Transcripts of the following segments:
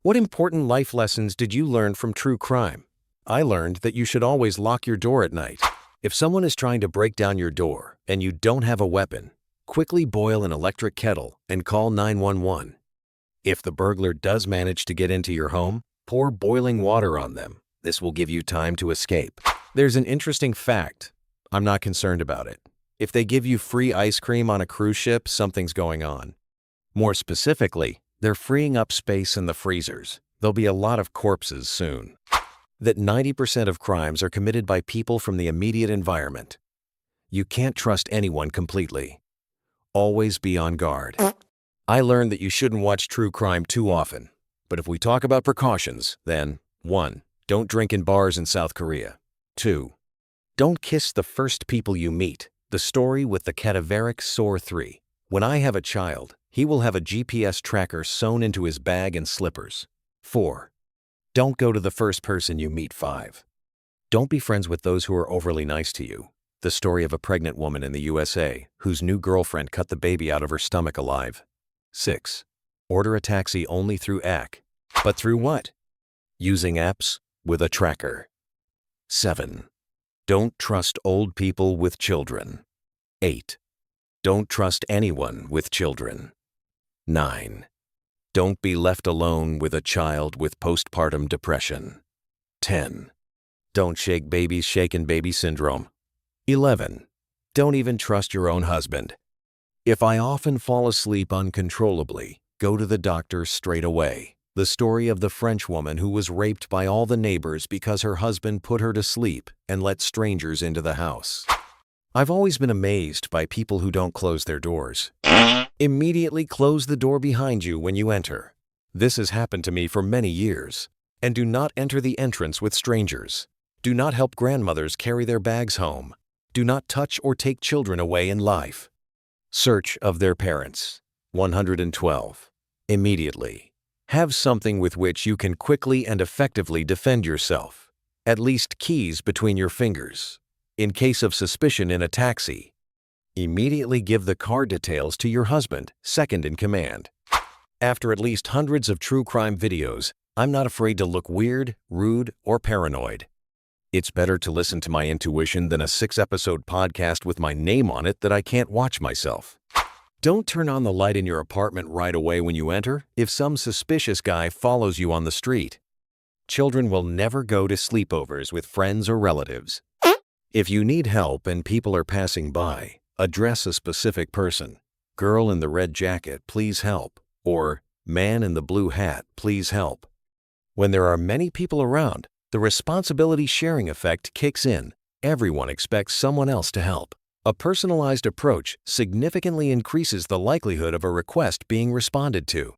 What important life lessons did you learn from true crime? I learned that you should always lock your door at night. If someone is trying to break down your door and you don't have a weapon, quickly boil an electric kettle and call 911. If the burglar does manage to get into your home, pour boiling water on them. This will give you time to escape. There's an interesting fact. I'm not concerned about it. If they give you free ice cream on a cruise ship, something's going on. More specifically, they're freeing up space in the freezers. There'll be a lot of corpses soon. That 90% of crimes are committed by people from the immediate environment. You can't trust anyone completely. Always be on guard. I learned that you shouldn't watch true crime too often. But if we talk about precautions, then 1. Don't drink in bars in South Korea. 2. Don't kiss the first people you meet. The story with the cadaveric sore 3. When I have a child, he will have a GPS tracker sewn into his bag and slippers. 4. Don't go to the first person you meet. 5. Don't be friends with those who are overly nice to you. The story of a pregnant woman in the USA whose new girlfriend cut the baby out of her stomach alive. 6. Order a taxi only through ACK. But through what? Using apps with a tracker. 7. Don't trust old people with children. 8. Don't trust anyone with children. 9. Don't be left alone with a child with postpartum depression. 10. Don't shake babies, shaken baby syndrome. 11. Don't even trust your own husband. If I often fall asleep uncontrollably, go to the doctor straight away. The story of the French woman who was raped by all the neighbors because her husband put her to sleep and let strangers into the house. I've always been amazed by people who don't close their doors. Immediately close the door behind you when you enter. This has happened to me for many years. And do not enter the entrance with strangers. Do not help grandmothers carry their bags home. Do not touch or take children away in life. Search of their parents. 112. Immediately. Have something with which you can quickly and effectively defend yourself. At least keys between your fingers. In case of suspicion in a taxi, immediately give the car details to your husband, second in command. After at least hundreds of true crime videos, I'm not afraid to look weird, rude, or paranoid. It's better to listen to my intuition than a 6-episode podcast with my name on it that I can't watch myself. Don't turn on the light in your apartment right away when you enter if some suspicious guy follows you on the street. Children will never go to sleepovers with friends or relatives. If you need help and people are passing by, address a specific person. Girl in the red jacket, please help. Or, man in the blue hat, please help. When there are many people around, the responsibility sharing effect kicks in. Everyone expects someone else to help. A personalized approach significantly increases the likelihood of a request being responded to.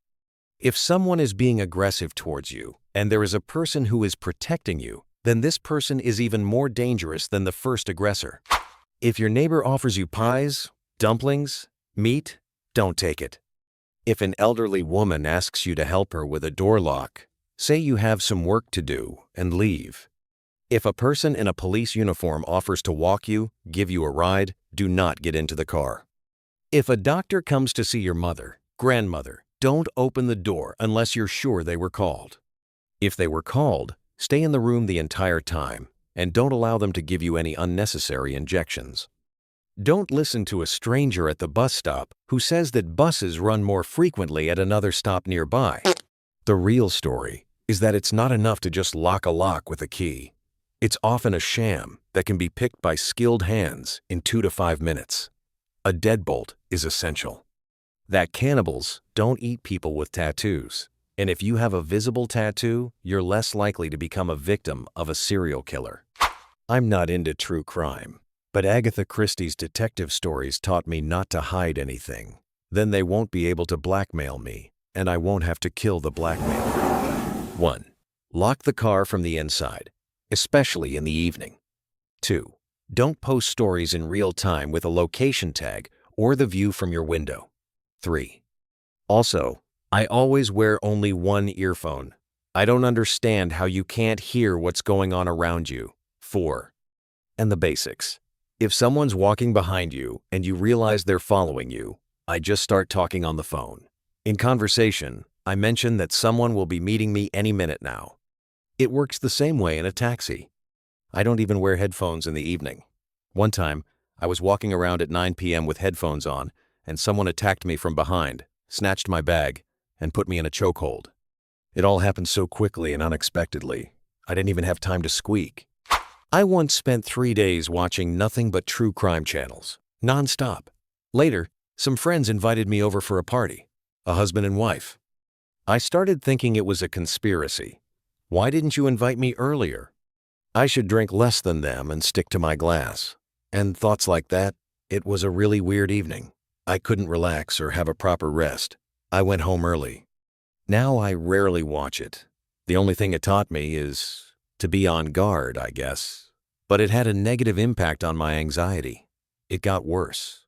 If someone is being aggressive towards you, and there is a person who is protecting you, then this person is even more dangerous than the first aggressor. If your neighbor offers you pies, dumplings, meat, don't take it. If an elderly woman asks you to help her with a door lock, say you have some work to do and leave. If a person in a police uniform offers to walk you, give you a ride, do not get into the car. If a doctor comes to see your mother, grandmother, don't open the door unless you're sure they were called. If they were called, stay in the room the entire time, and don't allow them to give you any unnecessary injections. Don't listen to a stranger at the bus stop who says that buses run more frequently at another stop nearby. The real story is that it's not enough to just lock a lock with a key. It's often a sham that can be picked by skilled hands in 2 to 5 minutes. A deadbolt is essential. That cannibals don't eat people with tattoos. And if you have a visible tattoo, you're less likely to become a victim of a serial killer. I'm not into true crime, but Agatha Christie's detective stories taught me not to hide anything. Then they won't be able to blackmail me, and I won't have to kill the blackmailer. 1. Lock the car from the inside, especially in the evening. 2. Don't post stories in real time with a location tag or the view from your window. 3. Also, I always wear only one earphone. I don't understand how you can't hear what's going on around you. 4. And the basics. If someone's walking behind you and you realize they're following you, I just start talking on the phone. In conversation, I mention that someone will be meeting me any minute now. It works the same way in a taxi. I don't even wear headphones in the evening. One time, I was walking around at 9 p.m. with headphones on, and someone attacked me from behind, snatched my bag, and put me in a chokehold. It all happened so quickly and unexpectedly, I didn't even have time to squeak. I once spent 3 days watching nothing but true crime channels, non-stop. Later, some friends invited me over for a party, a husband and wife. I started thinking it was a conspiracy. Why didn't you invite me earlier? I should drink less than them and stick to my glass. And thoughts like that, it was a really weird evening. I couldn't relax or have a proper rest. I went home early. Now I rarely watch it. The only thing it taught me is to be on guard, I guess. But it had a negative impact on my anxiety. It got worse.